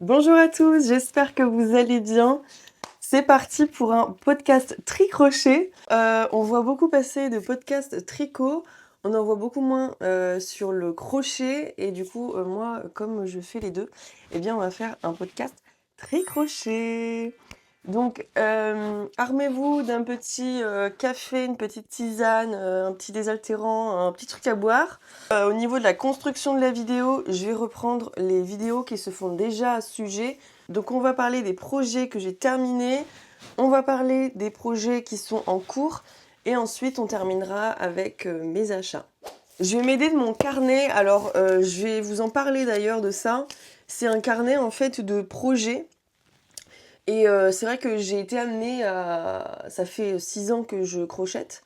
Bonjour à tous, j'espère que vous allez bien. C'est parti pour un podcast tricrochet. On voit beaucoup passer de podcasts tricot, on en voit beaucoup moins sur le crochet et du coup moi comme je fais les deux, eh bien on va faire un podcast tricrochet. Donc armez-vous d'un petit café, une petite tisane, un petit désaltérant, un petit truc à boire. Au niveau de la construction de la vidéo, je vais reprendre les vidéos qui se font déjà à ce sujet. Donc on va parler des projets que j'ai terminés, on va parler des projets qui sont en cours et ensuite on terminera avec mes achats. Je vais m'aider de mon carnet, alors je vais vous en parler d'ailleurs de ça. C'est un carnet en fait de projets. Et c'est vrai que j'ai été amenée à... Ça fait 6 ans que je crochette.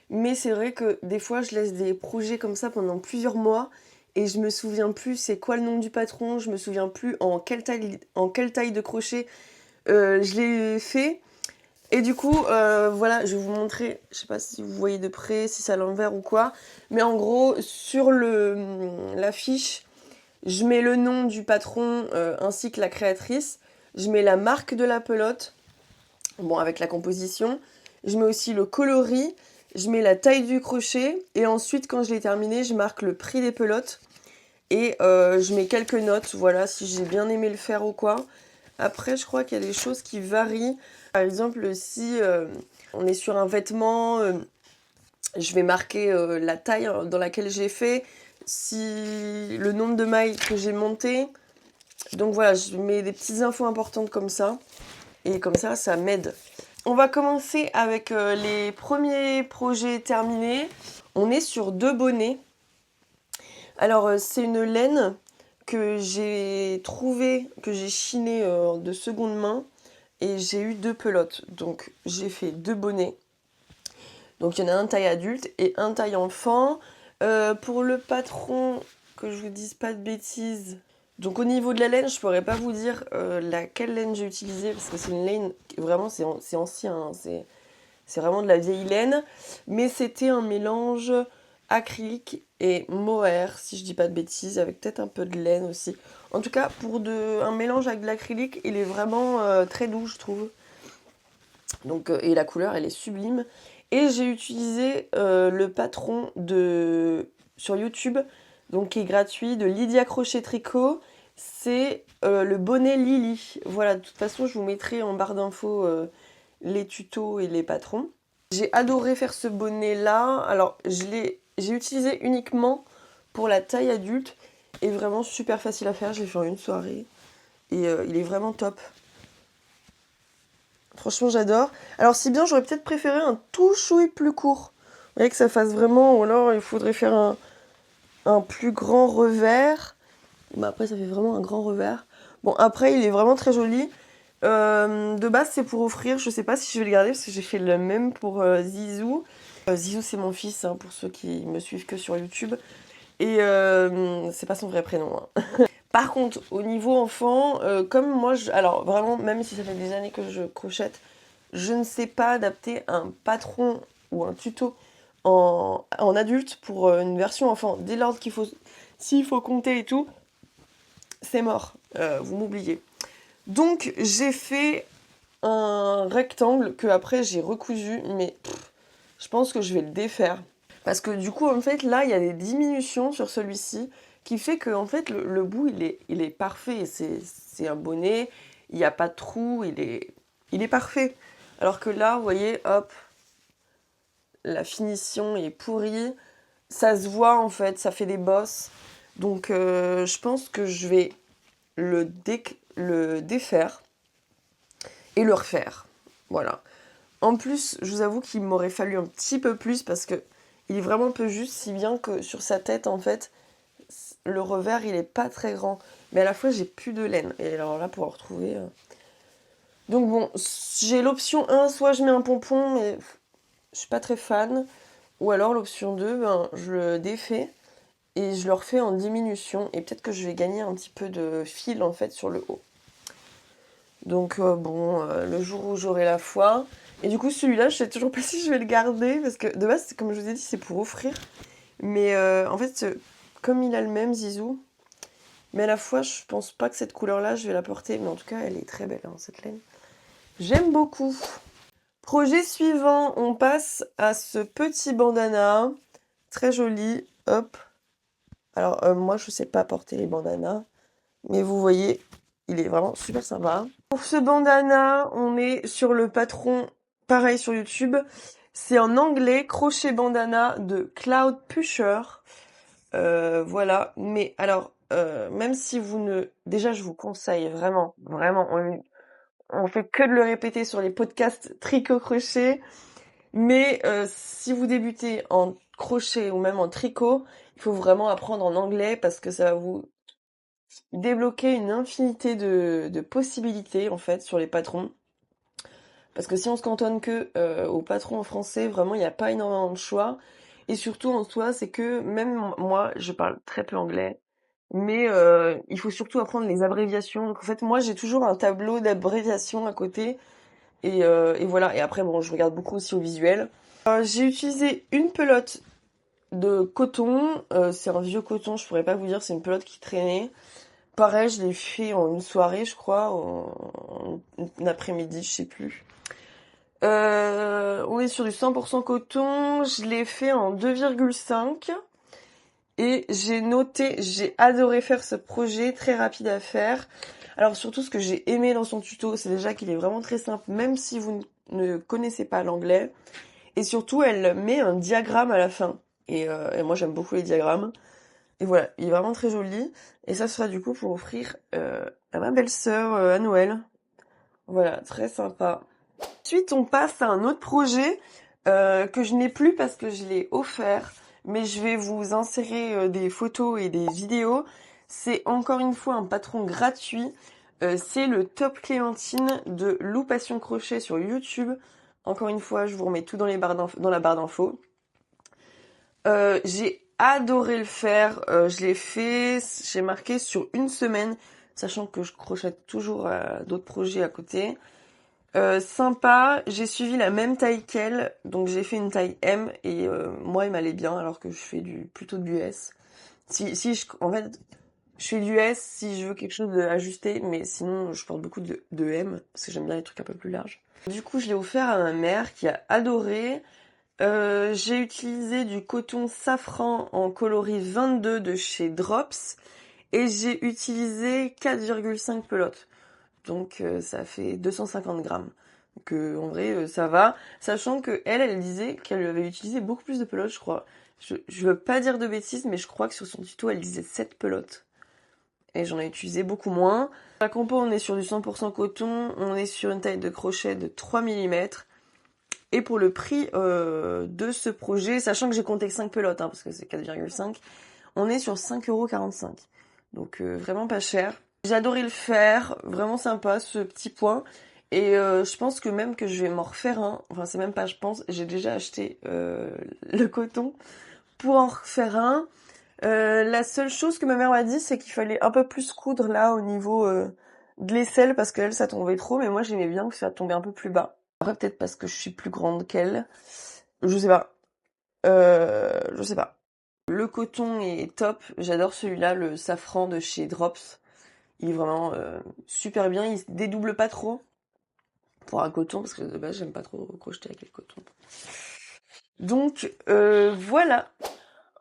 Mais c'est vrai que des fois, je laisse des projets comme ça pendant plusieurs mois et je me souviens plus c'est quoi le nom du patron, je me souviens plus en quelle taille de crochet je l'ai fait. Et du coup, voilà, je vais vous montrer, je sais pas si vous voyez de près, si c'est à l'envers ou quoi, mais en gros, sur l'affiche, je mets le nom du patron ainsi que la créatrice, je mets la marque de la pelote, bon, avec la composition, je mets aussi le coloris, je mets la taille du crochet et ensuite quand je l'ai terminé je marque le prix des pelotes et je mets quelques notes, voilà, si j'ai bien aimé le faire ou quoi. Après je crois qu'il y a des choses qui varient, par exemple si on est sur un vêtement, je vais marquer la taille dans laquelle j'ai fait, si le nombre de mailles que j'ai monté, donc voilà, je mets des petites infos importantes comme ça et comme ça m'aide. On va commencer avec les premiers projets terminés. On est sur 2 bonnets. Alors c'est une laine que j'ai trouvée, que j'ai chinée de seconde main et j'ai eu 2 pelotes. Donc j'ai fait 2 bonnets. Donc il y en a un taille adulte et un taille enfant. Pour le patron, que je vous dise pas de bêtises. Donc au niveau de la laine, je pourrais pas vous dire laquelle laine j'ai utilisée parce que c'est une laine, vraiment c'est ancien, hein, c'est vraiment de la vieille laine, mais c'était un mélange acrylique et mohair, si je dis pas de bêtises, avec peut-être un peu de laine aussi. En tout cas, pour un mélange avec de l'acrylique, il est vraiment très doux, je trouve. Donc, et la couleur, elle est sublime. Et j'ai utilisé le patron sur YouTube, donc qui est gratuit, de Lydia Crochet Tricot. C'est le bonnet Lily. Voilà, de toute façon, je vous mettrai en barre d'infos les tutos et les patrons. J'ai adoré faire ce bonnet là. Alors j'ai utilisé uniquement pour la taille adulte et vraiment super facile à faire. Je l'ai fait en une soirée et il est vraiment top. Franchement j'adore. Alors si bien j'aurais peut-être préféré un tout chouille plus court. Vous voyez que ça fasse vraiment, ou alors il faudrait faire un plus grand revers. Bah après ça fait vraiment un grand revers. Bon après il est vraiment très joli. De base, c'est pour offrir. Je sais pas si je vais le garder parce que j'ai fait le même pour Zizou. Zizou, c'est mon fils, hein, pour ceux qui me suivent que sur YouTube. Et c'est pas son vrai prénom, hein. Par contre, au niveau enfant, comme moi, alors vraiment, même si ça fait des années que je crochette, je ne sais pas adapter un patron ou un tuto en adulte pour une version enfant. Dès lors s'il faut compter et tout, c'est mort. Vous m'oubliez. Donc j'ai fait un rectangle que après j'ai recousu, mais je pense que je vais le défaire. Parce que du coup, en fait, là, il y a des diminutions sur celui-ci qui fait que en fait, le bout, il est parfait. C'est un bonnet, il n'y a pas de trou, il est parfait. Alors que là, vous voyez, hop, la finition est pourrie. Ça se voit, en fait, ça fait des bosses. Donc, je pense que je vais le défaire et le refaire. Voilà. En plus, je vous avoue qu'il m'aurait fallu un petit peu plus parce que il est vraiment peu juste, si bien que sur sa tête, en fait, le revers, il est pas très grand. Mais à la fois, j'ai plus de laine. Et alors là, pour en retrouver... Donc bon, j'ai l'option 1, soit je mets un pompon, mais je suis pas très fan. Ou alors l'option 2, ben, je le défais et je le refais en diminution. Et peut-être que je vais gagner un petit peu de fil, en fait, sur le haut. Donc bon, le jour où j'aurai la foi. Et du coup, celui-là, je sais toujours pas si je vais le garder, parce que de base, comme je vous ai dit, c'est pour offrir. Mais en fait, comme il a le même Zizou, Mais à la fois, je pense pas que cette couleur-là, je vais la porter. Mais en tout cas, elle est très belle, hein, cette laine. J'aime beaucoup. Projet suivant, on passe à ce petit bandana. Très joli. Hop. Alors, moi, je sais pas porter les bandanas. Mais vous voyez, il est vraiment super sympa. Pour ce bandana, on est sur le patron, pareil sur YouTube. C'est en anglais, crochet bandana de Cloud Pusher. Voilà. Mais alors, même si vous ne... Déjà, je vous conseille vraiment, vraiment, on fait que de le répéter sur les podcasts tricot-crochet. Mais si vous débutez en crochet ou même en tricot, il faut vraiment apprendre en anglais parce que ça va vous débloquer une infinité de possibilités en fait sur les patrons. Parce que si on se cantonne que aux patrons en français, vraiment il n'y a pas énormément de choix. Et surtout en soi, c'est que même moi, je parle très peu anglais, mais il faut surtout apprendre les abréviations. Donc en fait, moi j'ai toujours un tableau d'abréviations à côté. Et voilà. Et après, bon, je regarde beaucoup aussi au visuel. J'ai utilisé une pelote de coton. C'est un vieux coton, je pourrais pas vous dire, c'est une pelote qui traînait. Pareil, je l'ai fait en une soirée, je crois, en un après-midi, je sais plus. On est sur du 100% coton. Je l'ai fait en 2,5. Et j'ai adoré faire ce projet, très rapide à faire. Alors surtout, ce que j'ai aimé dans son tuto, c'est déjà qu'il est vraiment très simple, même si vous ne connaissez pas l'anglais. Et surtout, elle met un diagramme à la fin. Et moi, j'aime beaucoup les diagrammes. Et voilà, il est vraiment très joli. Et ça sera du coup pour offrir à ma belle-sœur à Noël. Voilà, très sympa. Ensuite, on passe à un autre projet que je n'ai plus parce que je l'ai offert. Mais je vais vous insérer des photos et des vidéos. C'est encore une fois un patron gratuit. C'est le Top Clémentine de Lou Passion Crochet sur YouTube. Encore une fois, je vous remets tout dans dans la barre d'infos. J'ai adoré le faire. Je l'ai fait, j'ai marqué sur une semaine, sachant que je crochète toujours d'autres projets à côté. Sympa, j'ai suivi la même taille qu'elle, donc j'ai fait une taille M et moi il m'allait bien alors que je fais plutôt du S. En fait, je fais du S si je veux quelque chose d'ajusté, mais sinon je porte beaucoup de M parce que j'aime bien les trucs un peu plus larges. Du coup, je l'ai offert à ma mère qui a adoré. J'ai utilisé du coton safran en coloris 22 de chez Drops et j'ai utilisé 4,5 pelotes. Donc ça fait 250 grammes. Donc en vrai ça va. Sachant que elle disait qu'elle avait utilisé beaucoup plus de pelotes, je crois. Je veux pas dire de bêtises, mais je crois que sur son tuto elle disait 7 pelotes. Et j'en ai utilisé beaucoup moins. La compo, on est sur du 100% coton, on est sur une taille de crochet de 3 mm. Et pour le prix de ce projet, sachant que j'ai compté 5 pelotes, parce que c'est 4,5, on est sur 5,45 €. Donc vraiment pas cher. J'ai adoré le faire, vraiment sympa ce petit point. Et je pense que même que je vais m'en refaire un. Enfin c'est même pas je pense, j'ai déjà acheté le coton pour en refaire un. La seule chose que ma mère m'a dit, c'est qu'il fallait un peu plus coudre là au niveau de l'aisselle parce qu'elle ça tombait trop, mais moi j'aimais bien que ça tombait un peu plus bas. Après peut-être parce que je suis plus grande qu'elle. Je sais pas. Je sais pas. Le coton est top. J'adore celui-là, le safran de chez Drops. Il est vraiment super bien. Il se dédouble pas trop pour un coton parce que de base j'aime pas trop crocheter avec le coton. Donc voilà.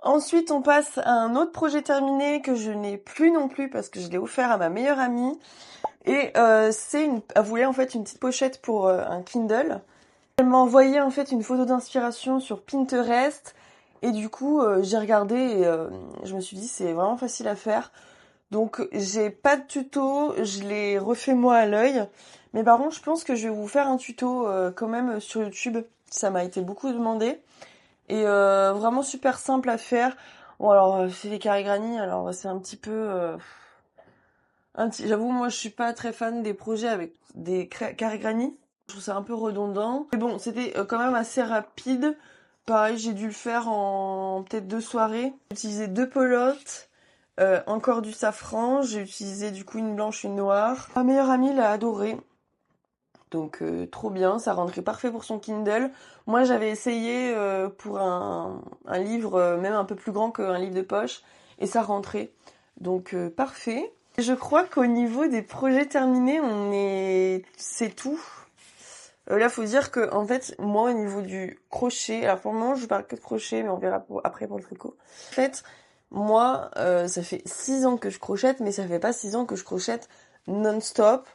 Ensuite, on passe à un autre projet terminé que je n'ai plus non plus parce que je l'ai offert à ma meilleure amie. Et elle voulait en fait une petite pochette pour un Kindle. Elle m'a envoyé en fait une photo d'inspiration sur Pinterest. Et du coup, j'ai regardé et je me suis dit c'est vraiment facile à faire. Donc j'ai pas de tuto, je l'ai refait moi à l'œil. Mais par contre, je pense que je vais vous faire un tuto quand même sur YouTube. Ça m'a été beaucoup demandé. Et vraiment super simple à faire. Bon alors c'est les carrés granny, alors c'est un petit peu j'avoue moi je suis pas très fan des projets avec des carrés granny. Je trouve ça un peu redondant. Mais bon, c'était quand même assez rapide. Pareil, j'ai dû le faire en peut-être 2 soirées. J'ai utilisé 2 pelotes, encore du safran. J'ai utilisé du coup une blanche, une noire. Ma meilleure amie l'a adoré. Donc trop bien, ça rentrait parfait pour son Kindle. Moi j'avais essayé pour un livre même un peu plus grand qu'un livre de poche et ça rentrait. Donc parfait. Je crois qu'au niveau des projets terminés, c'est tout. Là, faut dire que en fait, moi, au niveau du crochet, alors pour le moment, je parle que de crochet, mais on verra après pour le tricot. En fait, moi, ça fait 6 ans que je crochète, mais ça fait pas 6 ans que je crochète non-stop.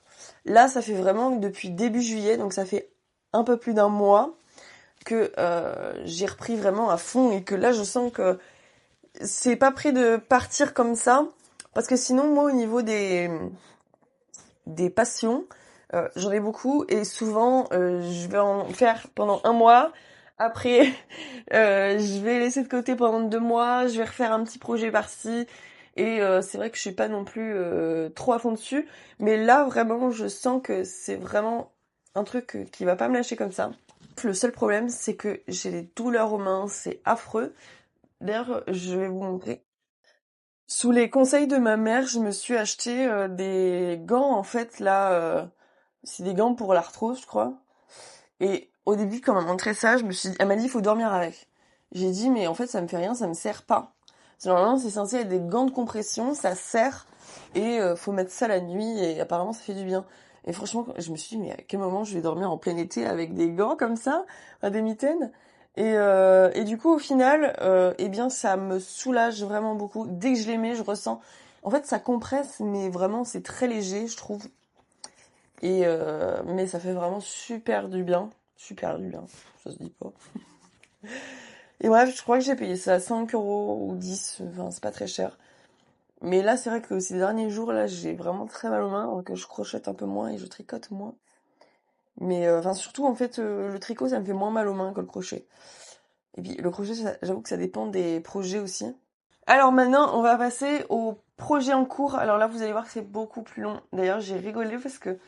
Là, ça fait vraiment depuis début juillet, donc ça fait un peu plus d'un mois que j'ai repris vraiment à fond et que là, je sens que c'est pas prêt de partir comme ça, parce que sinon, moi, au niveau des passions, j'en ai beaucoup et souvent je vais en faire pendant un mois. Après, je vais laisser de côté pendant 2 mois. Je vais refaire un petit projet par-ci. Et c'est vrai que je suis pas non plus trop à fond dessus. Mais là, vraiment, je sens que c'est vraiment un truc qui va pas me lâcher comme ça. Le seul problème, c'est que j'ai des douleurs aux mains. C'est affreux. D'ailleurs, je vais vous montrer. Sous les conseils de ma mère, je me suis acheté des gants, en fait, là. C'est des gants pour l'arthrose, je crois. Et au début, quand elle m'a montré ça, elle m'a dit, il faut dormir avec. J'ai dit, mais en fait, ça me fait rien, ça me sert pas. Normalement, c'est censé être des gants de compression, ça serre, et faut mettre ça la nuit, et apparemment, ça fait du bien. Et franchement, je me suis dit, mais à quel moment je vais dormir en plein été avec des gants comme ça, des mitaines? Et du coup, au final, eh bien, ça me soulage vraiment beaucoup. Dès que je les mets, je ressens... En fait, ça compresse, mais vraiment, c'est très léger, je trouve. Et mais ça fait vraiment super du bien. Super du bien. Ça se dit pas. Et bref, je crois que j'ai payé ça 5 euros ou 10. Enfin, c'est pas très cher. Mais là, c'est vrai que ces derniers jours, là, j'ai vraiment très mal aux mains. Donc je crochette un peu moins et je tricote moins. Mais enfin, surtout, en fait, le tricot, ça me fait moins mal aux mains que le crochet. Et puis, le crochet, j'avoue que ça dépend des projets aussi. Alors maintenant, on va passer au projet en cours. Alors là, vous allez voir que c'est beaucoup plus long. D'ailleurs, j'ai rigolé parce que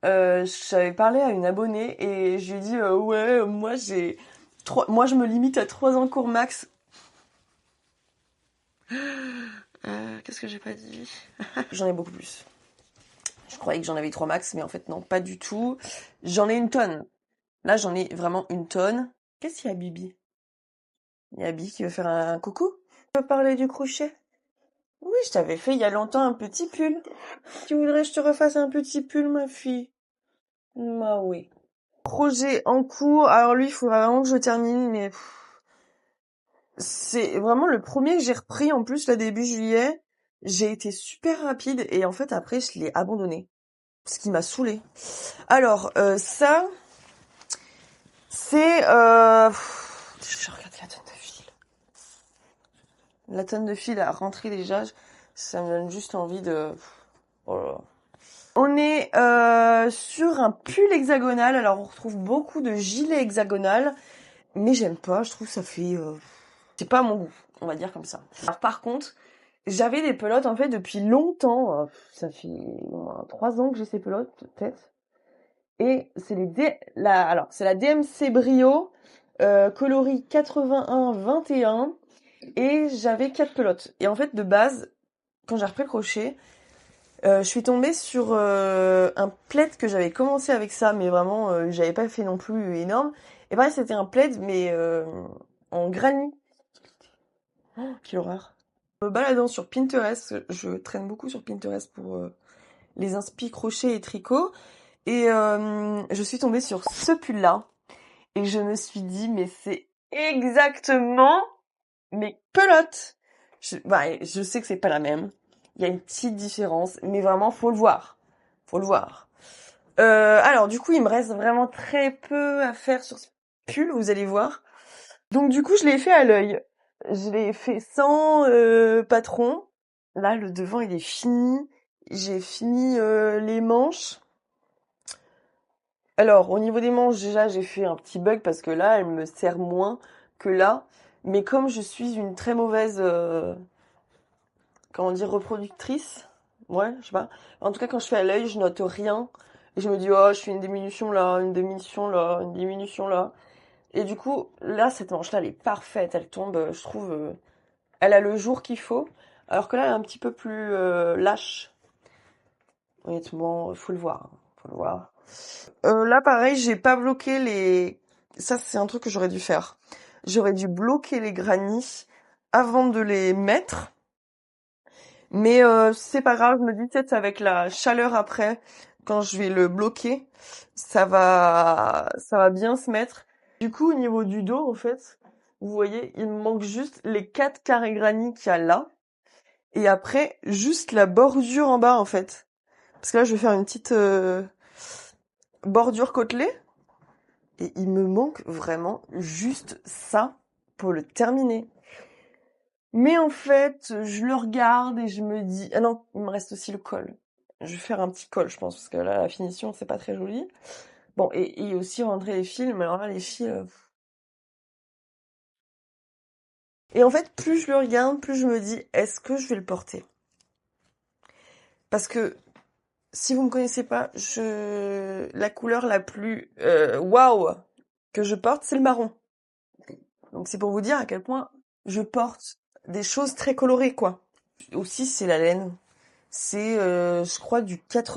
j'avais parlé à une abonnée et je lui ai dit ouais, moi je me limite à 3 ans cours max. Qu'est-ce que j'ai pas dit? J'en ai beaucoup plus. Je croyais que j'en avais 3 max, mais en fait non, pas du tout. J'en ai une tonne. Là, j'en ai vraiment une tonne. Qu'est-ce qu'il y a, Bibi? Il y a Bibi qui veut faire un coucou? Tu veux parler du crochet? Oui, je t'avais fait il y a longtemps un petit pull. Tu voudrais que je te refasse un petit pull, ma fille? Bah oui. Projet en cours. Alors lui, il faudra vraiment que je termine, mais c'est vraiment le premier que j'ai repris en plus là début juillet. J'ai été super rapide et en fait après je l'ai abandonné. Ce qui m'a saoulée. Alors ça, c'est... Je regarde la tonne de fil. La tonne de fil à rentrer déjà, ça me donne juste envie de... Oh là là. On est sur un pull hexagonal. Alors on retrouve beaucoup de gilets hexagonal. Mais j'aime pas, je trouve que ça fait... c'est pas à mon goût, on va dire comme ça. Alors, par contre, j'avais des pelotes en fait depuis longtemps. Ça fait au moins 3 ans que j'ai ces pelotes, peut-être. Et c'est c'est la DMC Brio coloris 81-21. Et j'avais 4 pelotes. Et en fait, de base, quand j'ai repris le crochet, je suis tombée sur un plaid que j'avais commencé avec ça, mais vraiment, j'avais pas fait non plus énorme. Et pareil, c'était un plaid, mais en granit. Oh, quelle horreur. Me baladant sur Pinterest, je traîne beaucoup sur Pinterest pour les inspi crochet et tricot. Et je suis tombée sur ce pull-là. Et je me suis dit, mais c'est exactement mes pelotes. Je sais que c'est pas la même. Il y a une petite différence, mais vraiment, faut le voir. Faut le voir. Alors, du coup, il me reste vraiment très peu à faire sur ce pull, vous allez voir. Donc, du coup, je l'ai fait à l'œil. Je l'ai fait sans patron. Là, le devant, il est fini. J'ai fini les manches. Alors, au niveau des manches, déjà, j'ai fait un petit bug parce que là, elle me sert moins que là. Mais comme je suis une très mauvaise, comment dire, reproductrice, ouais, je sais pas. En tout cas, quand je fais à l'œil, je note rien. Et je me dis, oh, je fais une diminution là, une diminution là, une diminution là. Et du coup, là, cette manche-là, elle est parfaite. Elle tombe, je trouve, elle a le jour qu'il faut. Alors que là, elle est un petit peu plus lâche. Honnêtement, faut le voir. Faut le voir. Là, pareil, j'ai pas bloqué les... Ça, c'est un truc que j'aurais dû faire. J'aurais dû bloquer les granits avant de les mettre. Mais c'est pas grave, je me dis peut-être avec la chaleur après, quand je vais le bloquer, ça va bien se mettre. Du coup, au niveau du dos, en fait, vous voyez, il me manque juste les 4 carrés granit qu'il y a là. Et après, juste la bordure en bas, en fait. Parce que là, je vais faire une petite bordure côtelée. Et il me manque vraiment juste ça pour le terminer. Mais en fait, je le regarde et je me dis... Ah non, il me reste aussi le col. Je vais faire un petit col, je pense, parce que là, la finition, c'est pas très joli. Bon, et aussi rentrer les fils, mais alors là, les fils... Et en fait, plus je le regarde, plus je me dis, est-ce que je vais le porter? Parce que, si vous me connaissez pas, la couleur la plus waouh que je porte, c'est le marron. Donc c'est pour vous dire à quel point je porte des choses très colorées, quoi. Aussi, c'est la laine. C'est, je crois,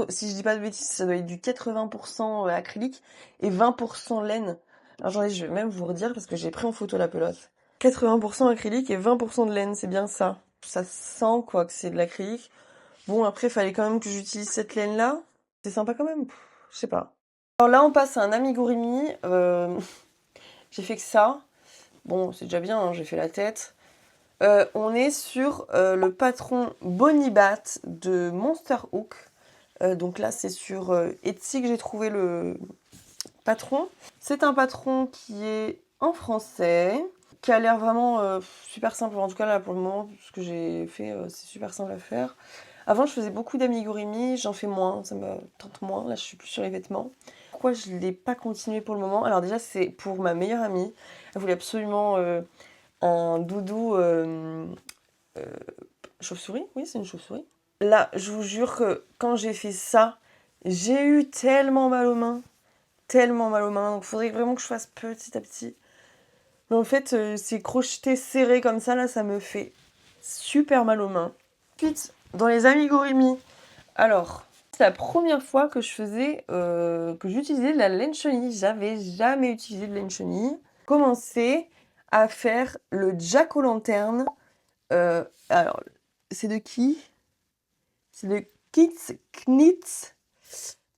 si je dis pas de bêtises, ça doit être du 80% acrylique et 20% laine. Alors, attendez, je vais même vous redire parce que j'ai pris en photo la pelote. 80% acrylique et 20% de laine, c'est bien ça. Ça sent, quoi, que c'est de l'acrylique. Bon, après, fallait quand même que j'utilise cette laine-là. C'est sympa quand même. Je sais pas. Alors là, on passe à un amigurumi. J'ai fait que ça. Bon, c'est déjà bien, hein, j'ai fait la tête. On est sur le patron Bonibat de Monster Hook. Donc là, c'est sur Etsy que j'ai trouvé le patron. C'est un patron qui est en français, qui a l'air vraiment super simple. En tout cas, là, pour le moment, ce que j'ai fait, c'est super simple à faire. Avant, je faisais beaucoup d'amigurumi, j'en fais moins, ça me tente moins. Là, je suis plus sur les vêtements. Pourquoi je ne l'ai pas continué pour le moment? Alors déjà, c'est pour ma meilleure amie. Elle voulait absolument un doudou euh, chauve-souris. Oui, c'est une chauve-souris. Là, je vous jure que quand j'ai fait ça, j'ai eu tellement mal aux mains. Tellement mal aux mains. Donc, il faudrait vraiment que je fasse petit à petit. Mais en fait, c'est crocheté serré comme ça, là, ça me fait super mal aux mains. Ensuite, dans les amigurumi, alors, c'est la première fois que que j'utilisais de la laine chenille. J'avais jamais utilisé de laine chenille. Commencer à faire le jack-o'-lanterne. Alors, c'est de qui? C'est de Kids Knits.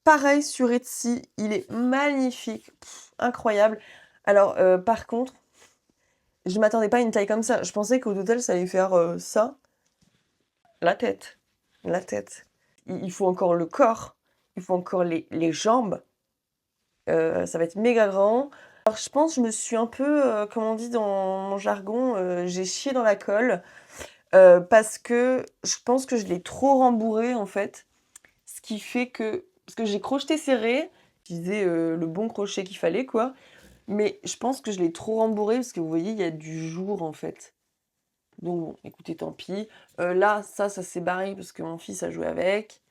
Pareil sur Etsy, il est magnifique, incroyable. Alors, par contre, je m'attendais pas à une taille comme ça. Je pensais qu'au total, ça allait faire ça. La tête. La tête. Il faut encore le corps. Il faut encore les jambes. Ça va être méga grand. Alors, je pense que je me suis un peu, comme on dit dans mon jargon, j'ai chié dans la colle. Parce que je pense que je l'ai trop rembourré, en fait. Ce qui fait que... Parce que j'ai crocheté serré. J'utilisais le bon crochet qu'il fallait, quoi. Mais je pense que je l'ai trop rembourré parce que vous voyez, il y a du jour en fait. Donc bon, écoutez, tant pis. Là, ça s'est barré parce que mon fils a joué avec.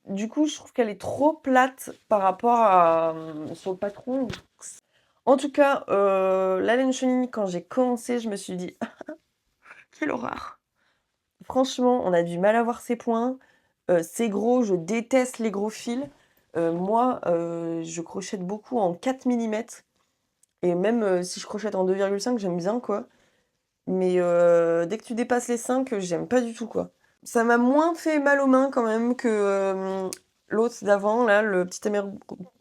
Du coup, je trouve qu'elle est trop plate par rapport à sur le patron. En tout cas, la laine chenille, quand j'ai commencé, je me suis dit, quelle horreur. Franchement, on a du mal à voir ses points. C'est gros, je déteste les gros fils. Moi, je crochette beaucoup en 4 millimètres. Et même si je crochette en 2,5, j'aime bien, quoi. Mais dès que tu dépasses les 5, j'aime pas du tout, quoi. Ça m'a moins fait mal aux mains quand même que l'autre d'avant, là, le petit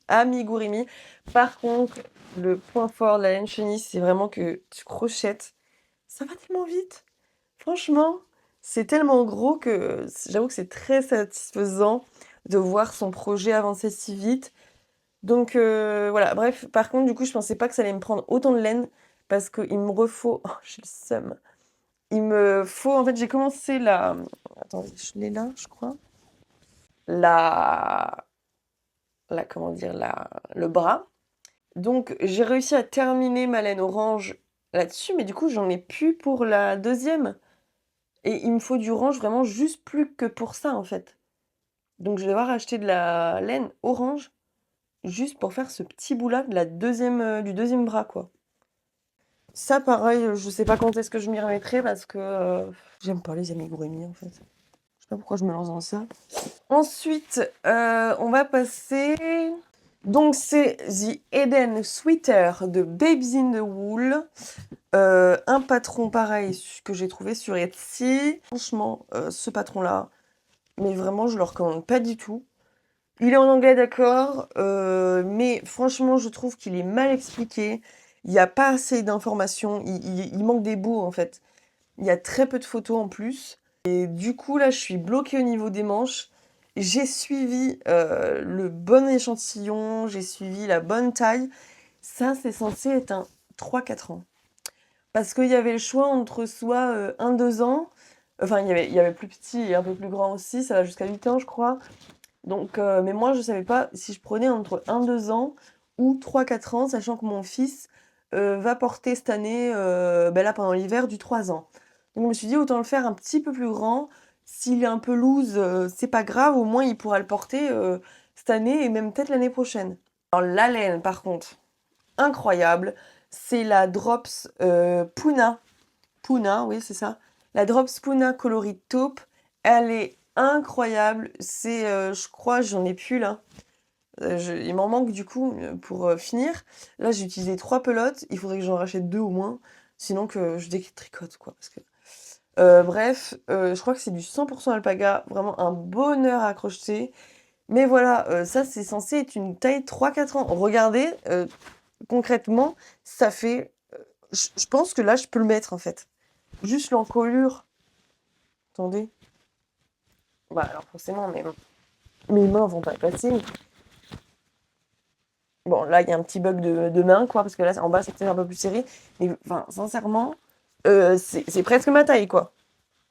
amigurumi. Par contre, le point fort de la laine chenille, c'est vraiment que tu crochettes. Ça va tellement vite. Franchement, c'est tellement gros que j'avoue que c'est très satisfaisant de voir son projet avancer si vite. Donc voilà, bref, par contre, du coup, je pensais pas que ça allait me prendre autant de laine parce qu'il me refaut. Oh, j'ai le seum. Il me faut. En fait, j'ai commencé la. Attendez, je l'ai là, je crois. La. Comment dire, le bras. Donc, j'ai réussi à terminer ma laine orange là-dessus, mais du coup, j'en ai plus pour la deuxième. Et il me faut du orange vraiment juste plus que pour ça, en fait. Donc, je vais devoir acheter de la laine orange juste pour faire ce petit bout-là de du deuxième bras, quoi. Ça, pareil, je sais pas quand est-ce que je m'y remettrai parce que j'aime pas les amigurumi, en fait. Je sais pas pourquoi je me lance dans ça. Ensuite, on va passer... Donc, c'est The Eden Sweater de Babes in the Wool. Un patron pareil que j'ai trouvé sur Etsy. Franchement, ce patron-là, mais vraiment, je le recommande pas du tout. Il est en anglais, d'accord, mais franchement, je trouve qu'il est mal expliqué. Il y a pas assez d'informations, il manque des bouts, en fait. Il y a très peu de photos en plus et du coup, là, je suis bloquée au niveau des manches. J'ai suivi, le bon échantillon, j'ai suivi la bonne taille. Ça, c'est censé être un 3-4 ans. Parce qu'il y avait le choix entre soit, 1-2 ans, enfin il y avait plus petit et un peu plus grand aussi, ça va jusqu'à 8 ans, je crois. Donc, mais moi, je savais pas si je prenais entre 1-2 ans ou 3-4 ans, sachant que mon fils, va porter cette année, bah, là, pendant l'hiver, du 3 ans. Donc je me suis dit: «Autant le faire un petit peu plus grand. S'il est un peu loose, c'est pas grave, au moins il pourra le porter, cette année et même peut-être l'année prochaine». Alors la laine, par contre, incroyable, c'est la Drops, Puna. Puna, oui, c'est ça. La Drops Puna coloris taupe, elle est incroyable. C'est, je crois, j'en ai plus là. Il m'en manque du coup pour finir. Là, j'ai utilisé 3 pelotes. Il faudrait que j'en rachète 2 au moins. Sinon que je détricote quoi. Parce que... bref, je crois que c'est du 100% alpaga. Vraiment un bonheur à crocheter. Mais voilà, ça c'est censé être une taille 3-4 ans. Regardez, concrètement, ça fait... je pense que là, je peux le mettre en fait. Juste l'encolure. Attendez. Bah alors forcément, mes mains vont pas passer. Bon, là, il y a un petit bug de main, quoi, parce que là, en bas, c'était un peu plus serré. Mais enfin, sincèrement, c'est presque ma taille, quoi.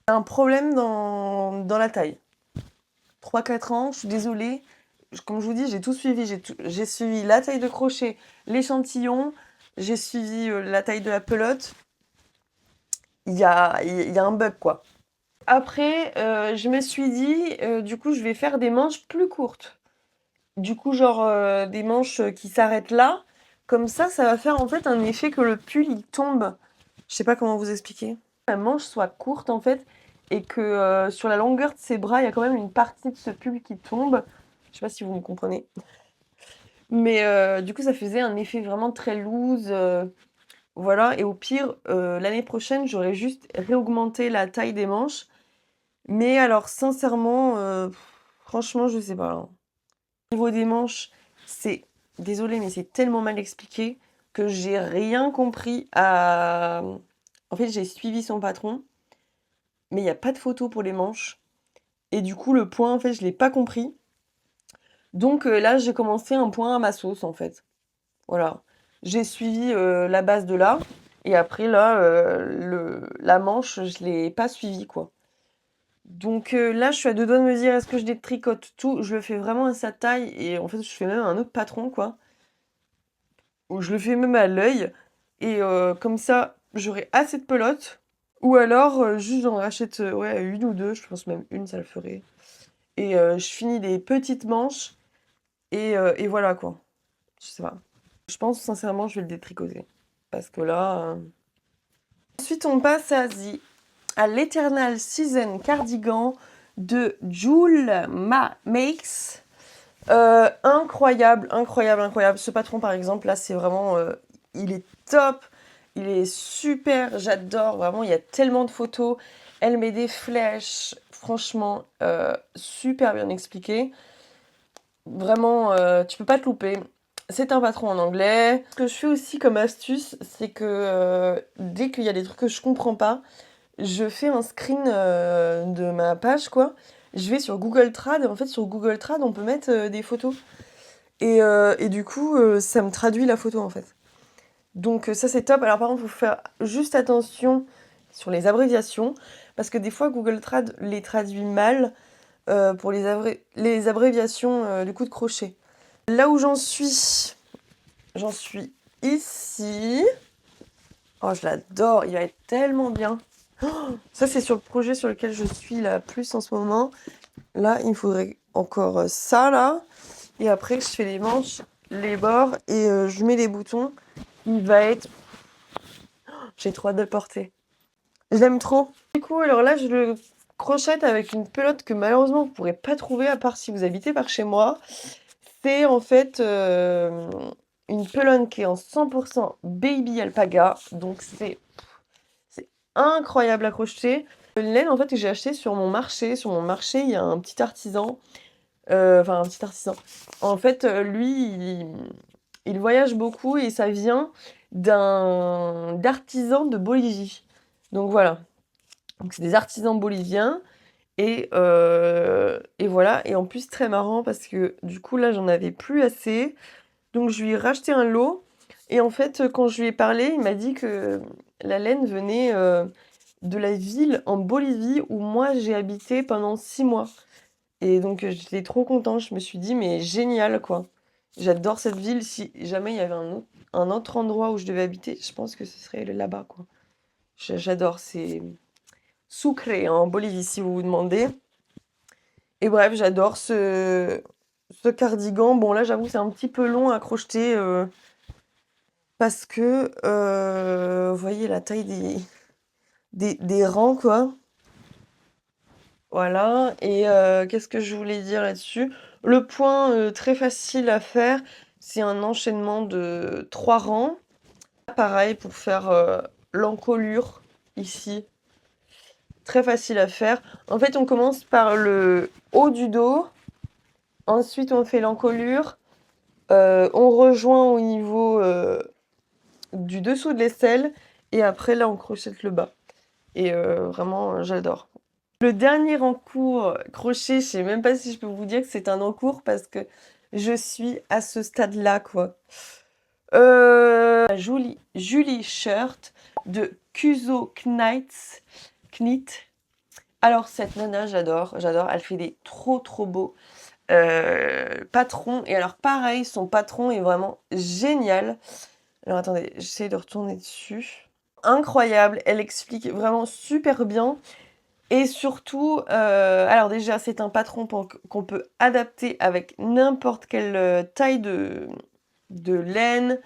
Un problème dans la taille. 3-4 ans, je suis désolée. Comme je vous dis, j'ai tout suivi. J'ai suivi la taille de crochet, l'échantillon, j'ai suivi la taille de la pelote. Il y a un bug, quoi. Après, je me suis dit, du coup, je vais faire des manches plus courtes. Du coup, genre des manches qui s'arrêtent là. Comme ça va faire en fait un effet que le pull il tombe. Je sais pas comment vous expliquer. La manche soit courte en fait et que sur la longueur de ses bras, il y a quand même une partie de ce pull qui tombe. Je sais pas si vous me comprenez. Mais du coup, ça faisait un effet vraiment très loose. Voilà. Et au pire, l'année prochaine, j'aurais juste réaugmenté la taille des manches. Mais alors, sincèrement, franchement, je sais pas, hein. Au niveau des manches, c'est désolée, mais c'est tellement mal expliqué que j'ai rien compris à. En fait, j'ai suivi son patron, mais il n'y a pas de photo pour les manches. Et du coup, le point, en fait, je l'ai pas compris. Donc là, j'ai commencé un point à ma sauce, en fait. Voilà. J'ai suivi la base de là. Et après, là, la manche, je l'ai pas suivi, quoi. Donc là, je suis à deux doigts de me dire, est-ce que je détricote tout? Je le fais vraiment à sa taille. Et en fait, je fais même un autre patron, quoi. Ou je le fais même à l'œil. Et comme ça, j'aurai assez de pelotes. Ou alors, juste j'en rachète ouais, une ou deux. Je pense même une, ça le ferait. Et je finis des petites manches. Et voilà quoi. Je sais pas. Je pense sincèrement, je vais le détricoter. Parce que là. Ensuite, on passe à l'Eternal Season Cardigan de Jewel Makes. Incroyable, incroyable, incroyable. Ce patron, par exemple, là, c'est vraiment... il est top, il est super, j'adore. Vraiment, il y a tellement de photos. Elle met des flèches. Franchement, super bien expliqué. Vraiment, tu peux pas te louper. C'est un patron en anglais. Ce que je fais aussi comme astuce, c'est que dès qu'il y a des trucs que je comprends pas, je fais un screen de ma page, quoi. Je vais sur Google Trad, et en fait, sur Google Trad, on peut mettre des photos. Et du coup, ça me traduit la photo, en fait. Donc ça, c'est top. Alors par contre, il faut faire juste attention sur les abréviations, parce que des fois, Google Trad les traduit mal pour les abréviations du coup de crochet. Là où j'en suis ici. Oh, je l'adore, il va être tellement bien. Ça, c'est sur le projet sur lequel je suis la plus en ce moment. Là, il me faudrait encore ça, là. Et après, je fais les manches, les bords et je mets les boutons. Il va être... J'ai trop hâte de le porter. Je l'aime trop. Du coup, alors là, je le crochette avec une pelote que malheureusement, vous ne pourrez pas trouver à part si vous habitez par chez moi. C'est en fait une pelote qui est en 100% baby alpaga. Donc, c'est incroyable à crocheter. Laine, en fait, que j'ai acheté sur mon marché. Sur mon marché, il y a un petit artisan, enfin un petit artisan. En fait, lui, il voyage beaucoup et ça vient d'artisans de Bolivie. Donc voilà. Donc c'est des artisans boliviens et voilà. Et en plus, très marrant parce que du coup, là, j'en avais plus assez. Donc je lui ai racheté un lot. Et en fait, quand je lui ai parlé, il m'a dit que la laine venait de la ville en Bolivie où moi j'ai habité pendant 6 mois. Et donc j'étais trop contente, je me suis dit mais génial quoi. J'adore cette ville, si jamais il y avait un autre endroit où je devais habiter, je pense que ce serait là-bas quoi. J'adore, c'est Sucre en Bolivie si vous vous demandez. Et bref, j'adore ce cardigan. Bon là j'avoue c'est un petit peu long à crocheter parce que vous voyez la taille des rangs quoi. Voilà, et qu'est-ce que je voulais dire là-dessus? Le point très facile à faire, c'est un enchaînement de 3 rangs. Pareil pour faire l'encolure ici, très facile à faire. En fait, on commence par le haut du dos, ensuite on fait l'encolure, on rejoint au niveau du dessous de l'aisselle, et après là on crochette le bas. Et vraiment, j'adore. Le dernier encours crochet, je sais même pas si je peux vous dire que c'est un encours parce que je suis à ce stade-là, quoi. Julie Shirt de Kuzo Knit. Alors, cette nana, j'adore, j'adore. Elle fait des trop beaux patrons. Et alors, pareil, son patron est vraiment génial. Alors, attendez, j'essaie de retourner dessus. Incroyable, elle explique vraiment super bien. Et surtout, alors déjà, c'est un patron qu'on peut adapter avec n'importe quelle taille de laine,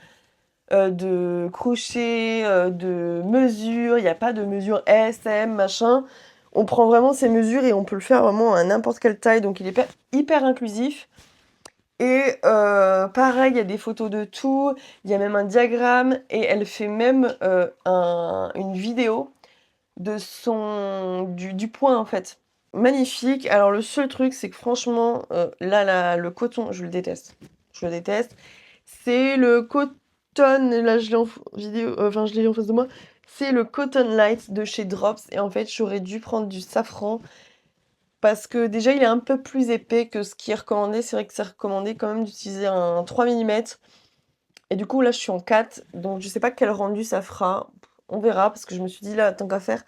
de crochet, de mesure. Il n'y a pas de mesure S, M, machin. On prend vraiment ces mesures et on peut le faire vraiment à n'importe quelle taille. Donc il est hyper inclusif. Et pareil, il y a des photos de tout. Il y a même un diagramme. Et elle fait même une vidéo du point en fait. Magnifique. Alors le seul truc c'est que franchement là le coton je le déteste. Je le déteste. C'est le Cotton, là je l'ai en vidéo, enfin je l'ai en face de moi. C'est le Cotton Light de chez Drops et en fait j'aurais dû prendre du safran parce que déjà il est un peu plus épais que ce qui est recommandé. C'est vrai que c'est recommandé quand même d'utiliser un 3 mm. Et du coup là je suis en 4 donc je sais pas quel rendu ça fera. On verra parce que je me suis dit là tant qu'à faire.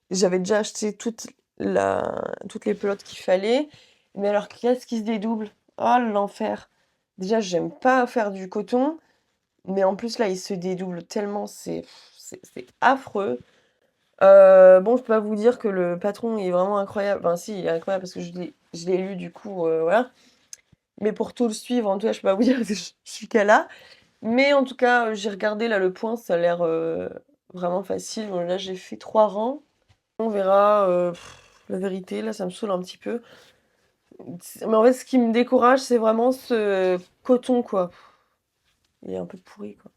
J'avais déjà acheté toutes les pelotes qu'il fallait. Mais alors, qu'est-ce qui se dédouble? Oh, l'enfer! Déjà, j'aime pas faire du coton, mais en plus, là, il se dédouble tellement, c'est affreux. Bon, je peux pas vous dire que le patron est vraiment incroyable. Enfin, si, il est incroyable parce que je l'ai lu, du coup, voilà. Mais pour tout le suivre, en tout cas, je peux pas vous dire que je suis qu'à là. Mais en tout cas, j'ai regardé là le point, ça a l'air vraiment facile. Bon, là, j'ai fait 3 rangs. On verra, la vérité, là, ça me saoule un petit peu. Mais en fait, ce qui me décourage, c'est vraiment ce coton, quoi. Il est un peu pourri, quoi.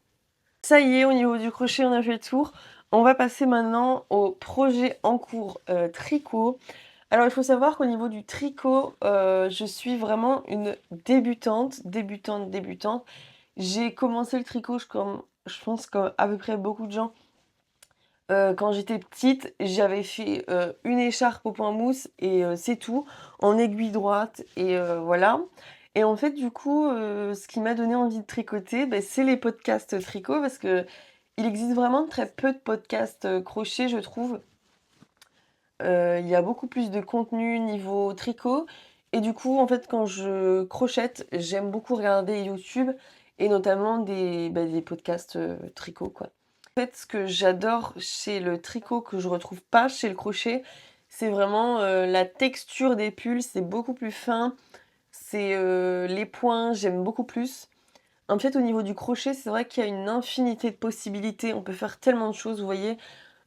Ça y est, au niveau du crochet, on a fait le tour. On va passer maintenant au projet en cours tricot. Alors, il faut savoir qu'au niveau du tricot, je suis vraiment une débutante. J'ai commencé le tricot, je pense qu'à peu près beaucoup de gens. Quand j'étais petite, j'avais fait une écharpe au point mousse et c'est tout, en aiguille droite et voilà. Et en fait, du coup, ce qui m'a donné envie de tricoter, c'est les podcasts tricot parce qu'il existe vraiment très peu de podcasts crochet, je trouve. Il y a beaucoup plus de contenu niveau tricot et du coup, en fait, quand je crochette, j'aime beaucoup regarder YouTube et notamment des podcasts tricot, quoi. En fait, ce que j'adore chez le tricot que je retrouve pas chez le crochet, c'est vraiment la texture des pulls, c'est beaucoup plus fin. C'est les points, j'aime beaucoup plus. En fait, au niveau du crochet, c'est vrai qu'il y a une infinité de possibilités. On peut faire tellement de choses, vous voyez.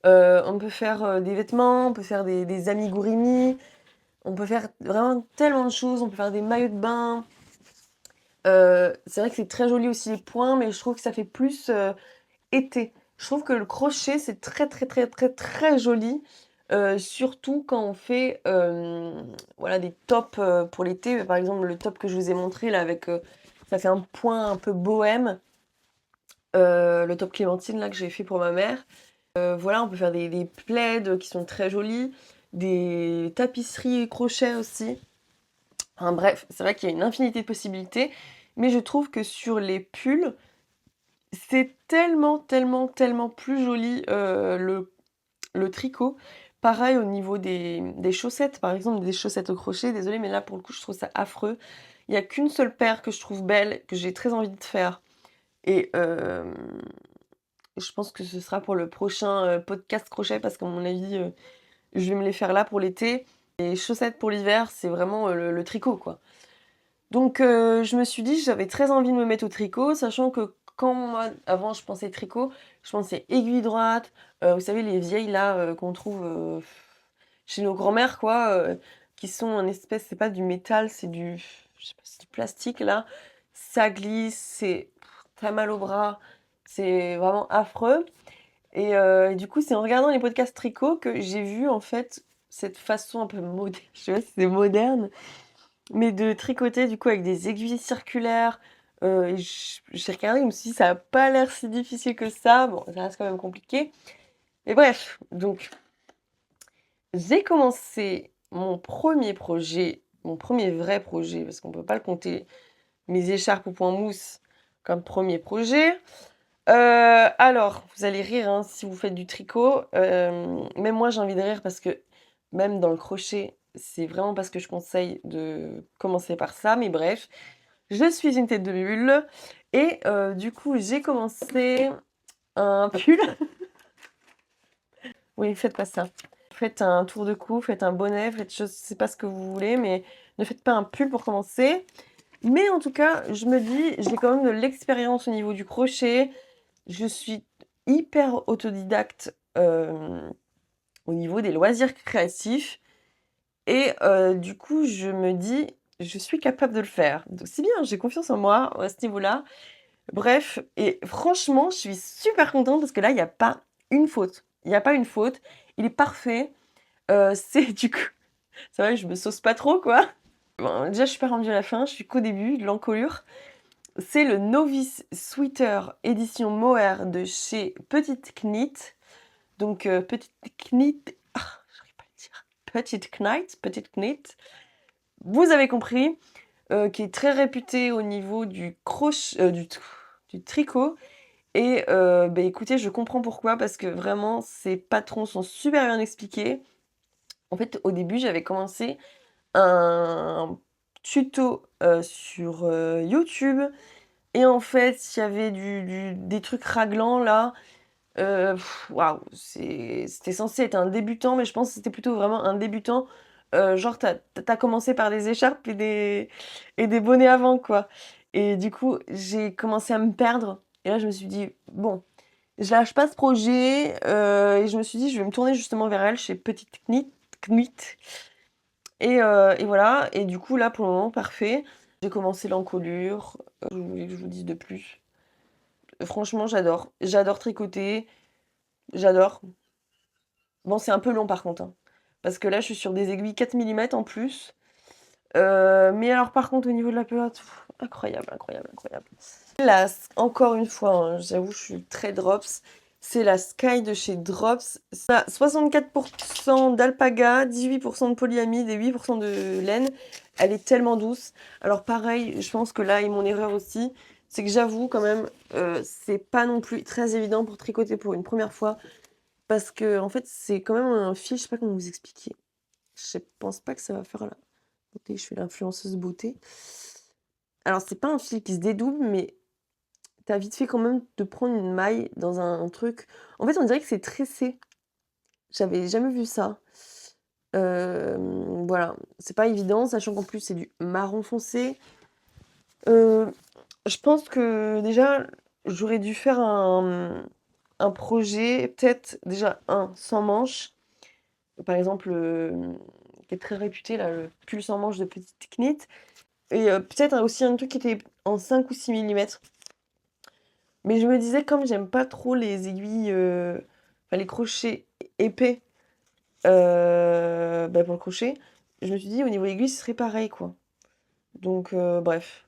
On peut faire des vêtements, on peut faire des amigurumi, on peut faire vraiment tellement de choses. On peut faire des maillots de bain. C'est vrai que c'est très joli aussi les points, mais je trouve que ça fait plus été. Je trouve que le crochet, c'est très joli. surtout quand on fait, voilà, des tops, pour l'été. Par exemple, le top que je vous ai montré là avec, ça fait un point un peu bohème, le top clémentine là que j'ai fait pour ma mère. Voilà, on peut faire des plaids qui sont très jolis, des tapisseries crochet aussi. Enfin bref, c'est vrai qu'il y a une infinité de possibilités, mais je trouve que sur les pulls, c'est tellement, tellement, tellement plus joli, le tricot. Pareil au niveau des chaussettes, par exemple, des chaussettes au crochet. Désolée, mais là, pour le coup, je trouve ça affreux. Il n'y a qu'une seule paire que je trouve belle, que j'ai très envie de faire. Et je pense que ce sera pour le prochain podcast crochet, parce qu'à mon avis, je vais me les faire là pour l'été. Les chaussettes pour l'hiver, c'est vraiment le tricot, quoi. Donc je me suis dit, j'avais très envie de me mettre au tricot, sachant que quand moi, avant, je pensais tricot, je pensais aiguille droite, vous savez, les vieilles là qu'on trouve chez nos grands-mères, quoi, qui sont en espèce, c'est pas du métal, c'est du, je sais pas, c'est du plastique là. Ça glisse, c'est très mal au bras, c'est vraiment affreux. Et du coup, c'est en regardant les podcasts tricot que j'ai vu en fait cette façon un peu moderne, je sais pas si c'est moderne, mais de tricoter du coup avec des aiguilles circulaires. Et j'ai regardé, je me suis dit, ça a pas l'air si difficile que ça. Bon, ça reste quand même compliqué. Mais bref, donc j'ai commencé mon premier projet, mon premier vrai projet, parce qu'on peut pas le compter, mes écharpes au point mousse comme premier projet. Alors, vous allez rire hein, si vous faites du tricot. Même moi, j'ai envie de rire parce que même dans le crochet, c'est vraiment parce que je conseille de commencer par ça. Mais bref, je suis une tête de mule. Et du coup, j'ai commencé un pull. Oui, faites pas ça. Faites un tour de cou, faites un bonnet, faites je sais pas ce que vous voulez, mais ne faites pas un pull pour commencer. Mais en tout cas, je me dis, j'ai quand même de l'expérience au niveau du crochet. Je suis hyper autodidacte au niveau des loisirs créatifs. Et du coup, je me dis, je suis capable de le faire. Donc c'est bien, j'ai confiance en moi à ce niveau-là. Bref, et franchement, je suis super contente parce que là, il n'y a pas une faute. Il n'y a pas une faute. Il est parfait. C'est du coup, c'est vrai que je me sauce pas trop, quoi. Bon, déjà, je suis pas rendue à la fin, je suis qu'au début de l'encolure. C'est le Novice Sweater édition Mohair de chez Petite Knit. Donc, Petite Knit, j'arrive pas à le dire. Petite Knit. Vous avez compris, qui est très réputée au niveau du crochet, du tricot. Et bah, écoutez, je comprends pourquoi, parce que vraiment, ces patrons sont super bien expliqués. En fait, au début, j'avais commencé un tuto sur YouTube. Et en fait, il y avait des trucs raglants là. Waouh, c'était censé être un débutant, mais je pense que c'était plutôt vraiment un débutant. Genre, t'as commencé par des écharpes et des bonnets avant, quoi. Et du coup, j'ai commencé à me perdre. Et là, je me suis dit, bon, je lâche pas ce projet. Et je me suis dit, je vais me tourner justement vers elle chez Petite Knit. Et voilà. Et du coup, là, pour le moment, parfait. J'ai commencé l'encolure. Je voulais que je vous dise de plus. Franchement, j'adore. J'adore tricoter. J'adore. Bon, c'est un peu long par contre, hein, parce que là, je suis sur des aiguilles 4 millimètres en plus. Mais alors, par contre, au niveau de la pelote, incroyable, incroyable, incroyable. Là, encore une fois, hein, j'avoue, je suis très Drops. C'est la Sky de chez Drops. Ça a 64% d'alpaga, 18% de polyamide et 8% de laine. Elle est tellement douce. Alors pareil, je pense que là est mon erreur aussi. C'est que j'avoue quand même, c'est pas non plus très évident pour tricoter pour une première fois. Parce que en fait, c'est quand même un fil, je sais pas comment vous expliquer. Je pense pas que ça va faire la beauté. Je suis l'influenceuse beauté. Alors, c'est pas un fil qui se dédouble, mais t'as vite fait quand même de prendre une maille dans un truc. En fait, on dirait que c'est tressé. J'avais jamais vu ça. Voilà, c'est pas évident, sachant qu'en plus c'est du marron foncé. Je pense que déjà, j'aurais dû faire un projet, peut-être déjà un sans manches. Par exemple, qui est très réputé, là, le pull sans manches de Petite Knit. Et peut-être aussi un truc qui était en 5 ou 6 millimètres. Mais je me disais, comme j'aime pas trop les aiguilles, enfin les crochets épais, Bah, pour le crochet, je me suis dit au niveau aiguille, ce serait pareil, quoi. Donc, bref.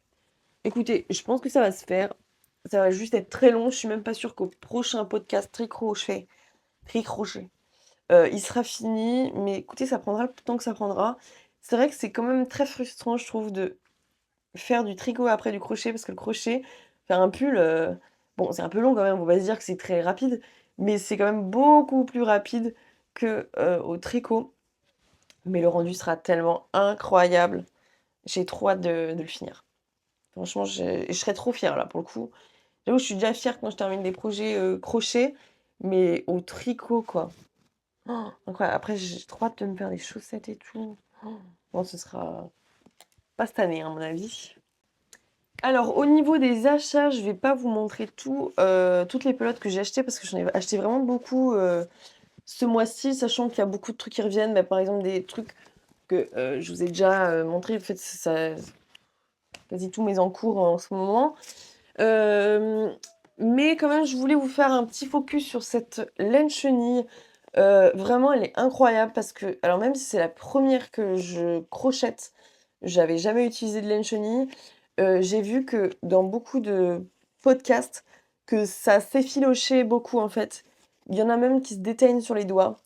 Écoutez, je pense que ça va se faire. Ça va juste être très long. Je suis même pas sûre qu'au prochain podcast tricrochet, il sera fini. Mais écoutez, ça prendra le temps que ça prendra. C'est vrai que c'est quand même très frustrant, je trouve, de faire du tricot après du crochet, parce que le crochet, faire un pull, bon, c'est un peu long quand même, on va pas se dire que c'est très rapide, mais c'est quand même beaucoup plus rapide que au tricot. Mais le rendu sera tellement incroyable. J'ai trop hâte de le finir. Franchement, je serais trop fière là pour le coup. J'avoue, je suis déjà fière quand je termine des projets crochet, mais au tricot quoi. Oh, incroyable. Après, j'ai trop hâte de me faire des chaussettes et tout. Oh, bon, ce sera pas cette année, à mon avis. Alors, au niveau des achats, je vais pas vous montrer toutes les pelotes que j'ai achetées parce que j'en ai acheté vraiment beaucoup ce mois-ci, sachant qu'il y a beaucoup de trucs qui reviennent. Bah, par exemple, des trucs que je vous ai déjà montré. En fait, ça, quasi tous mes encours en ce moment. Euh, mais quand même, je voulais vous faire un petit focus sur cette laine chenille. Vraiment, elle est incroyable parce que, alors même si c'est la première que je crochette, j'avais jamais utilisé de laine chenille. J'ai vu que dans beaucoup de podcasts, que ça s'effilochait beaucoup en fait. Il y en a même qui se déteignent sur les doigts.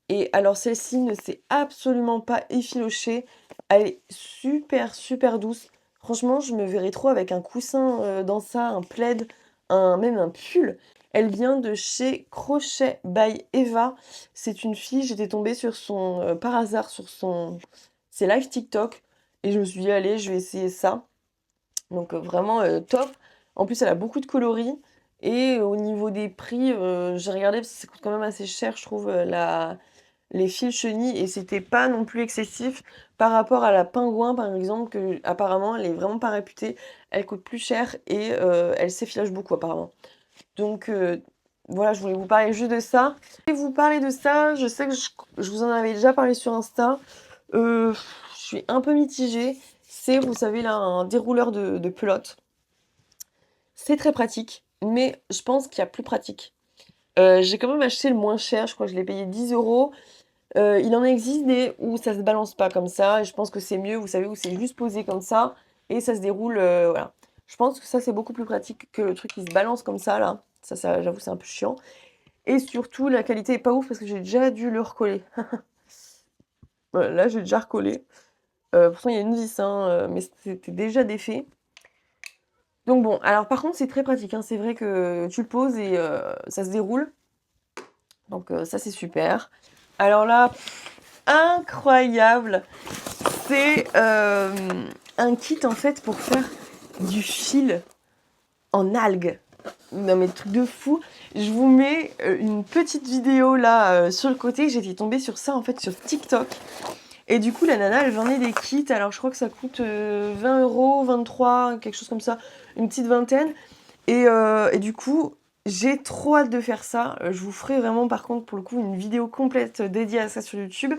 Et alors celle-ci ne s'est absolument pas effilochée. Elle est super super douce. Franchement, je me verrais trop avec un coussin dans ça, un plaid, même un pull. Elle vient de chez Crochet by Eva. C'est une fille, j'étais tombée sur son, par hasard sur ses live TikTok. Et je me suis dit, allez, je vais essayer ça. Donc vraiment top. En plus, elle a beaucoup de coloris. Et au niveau des prix, j'ai regardé parce que ça coûte quand même assez cher, je trouve, les fils chenilles. Et c'était pas non plus excessif par rapport à la pingouin, par exemple, que apparemment elle est vraiment pas réputée. Elle coûte plus cher et elle s'effiloche beaucoup, apparemment. Donc voilà, je voulais vous parler juste de ça. Je voulais vous parler de ça, je sais que je vous en avais déjà parlé sur Insta. Je suis un peu mitigée. C'est, vous savez, là, un dérouleur de pelote. C'est très pratique, mais je pense qu'il y a plus pratique. J'ai quand même acheté le moins cher, je crois que je l'ai payé 10 euros. Il en existe des où ça se balance pas comme ça, et je pense que c'est mieux, vous savez, où c'est juste posé comme ça, et ça se déroule, voilà. Je pense que ça, c'est beaucoup plus pratique que le truc qui se balance comme ça, là. Ça j'avoue, c'est un peu chiant. Et surtout, la qualité est pas ouf parce que j'ai déjà dû le recoller. Voilà, là, j'ai déjà recollé. Pourtant, il y a une vis, hein, mais c'était déjà défait. Donc bon, alors par contre, c'est très pratique, hein. C'est vrai que tu le poses et ça se déroule. Donc ça, c'est super. Alors là, incroyable. C'est un kit en fait pour faire du fil en algues. Non mais truc de fou. Je vous mets une petite vidéo là sur le côté. J'étais tombée sur ça en fait sur TikTok. Et du coup la nana elle vendait des kits. Alors je crois que ça coûte 20 euros, 23, quelque chose comme ça. Une petite vingtaine. Et du coup j'ai trop hâte de faire ça. Je vous ferai vraiment par contre pour le coup une vidéo complète dédiée à ça sur YouTube.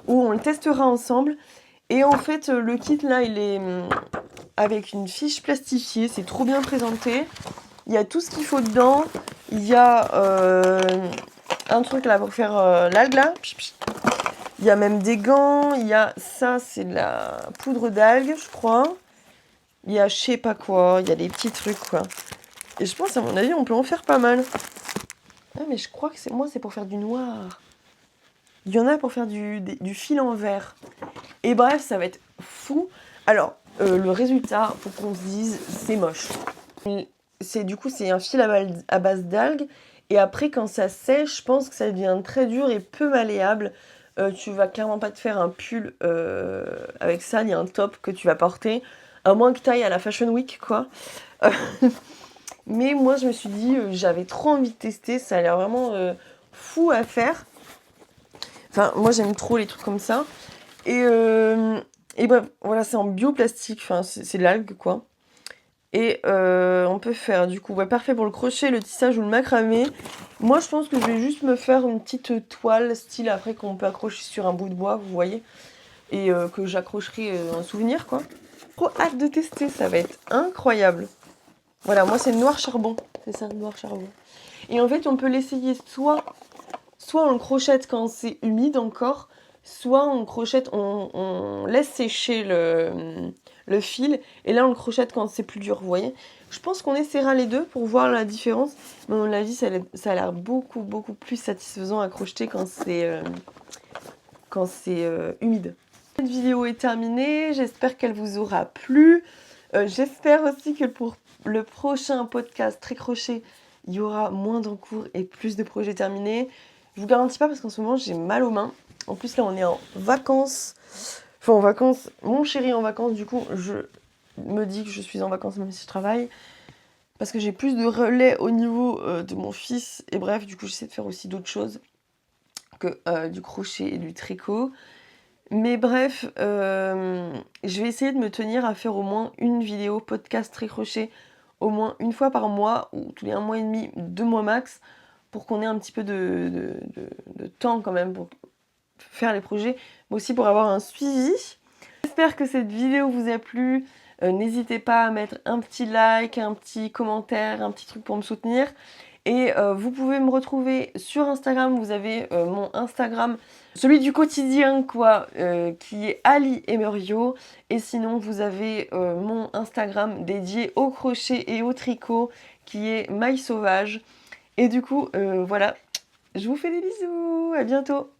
Où on le testera ensemble. Et en fait, le kit là, il est avec une fiche plastifiée, c'est trop bien présenté. Il y a tout ce qu'il faut dedans. Il y a un truc là pour faire l'algue là. Il y a même des gants. Il y a ça, c'est de la poudre d'algue, je crois. Il y a je sais pas quoi. Il y a des petits trucs quoi. Et je pense, à mon avis, on peut en faire pas mal. Ah, mais je crois que c'est pour faire du noir. Il y en a pour faire du fil en verre. Et bref, ça va être fou. Alors, le résultat, faut qu'on se dise, c'est moche. C'est un fil à base d'algues. Et après, quand ça sèche, je pense que ça devient très dur et peu malléable. Tu vas clairement pas te faire un pull avec ça, ni un top que tu vas porter. À moins que tu ailles à la Fashion Week, quoi. Euh, Mais moi, je me suis dit, j'avais trop envie de tester. Ça a l'air vraiment fou à faire. Enfin, moi, j'aime trop les trucs comme ça. Et, euh, et bref, voilà, c'est en bioplastique, enfin, c'est de l'algue, quoi. Et on peut faire, du coup, ouais, parfait pour le crochet, le tissage ou le macramé. Moi, je pense que je vais juste me faire une petite toile, style après qu'on peut accrocher sur un bout de bois, vous voyez. Et que j'accrocherai en souvenir, quoi. Trop hâte de tester, ça va être incroyable. Voilà, moi, c'est le noir charbon. C'est ça, le noir charbon. Et en fait, on peut l'essayer soit soit on le crochette quand c'est humide encore, soit on crochette, on laisse sécher le fil, et là on le crochette quand c'est plus dur, vous voyez. Je pense qu'on essaiera les deux pour voir la différence, mais à mon avis ça a l'air beaucoup plus satisfaisant à crocheter quand c'est humide. Cette vidéo est terminée, j'espère qu'elle vous aura plu. J'espère aussi que pour le prochain podcast Trick Crochet, il y aura moins d'encours et plus de projets terminés. Je vous garantis pas parce qu'en ce moment j'ai mal aux mains. En plus là on est en vacances. Enfin en vacances, mon chéri est en vacances, du coup je me dis que je suis en vacances même si je travaille. Parce que j'ai plus de relais au niveau de mon fils. Et bref, du coup j'essaie de faire aussi d'autres choses que du crochet et du tricot. Mais bref, je vais essayer de me tenir à faire au moins une vidéo podcast Trick Crochet au moins une fois par mois, ou tous les 1 mois et demi, 2 mois max, pour qu'on ait un petit peu de temps quand même pour faire les projets, mais aussi pour avoir un suivi. J'espère que cette vidéo vous a plu. N'hésitez pas à mettre un petit like, un petit commentaire, un petit truc pour me soutenir. Et vous pouvez me retrouver sur Instagram, vous avez mon Instagram, celui du quotidien quoi, qui est Ali Emerio. Et sinon vous avez mon Instagram dédié au crochet et au tricot qui est Maille Sauvage. Et du coup voilà, je vous fais des bisous, à bientôt.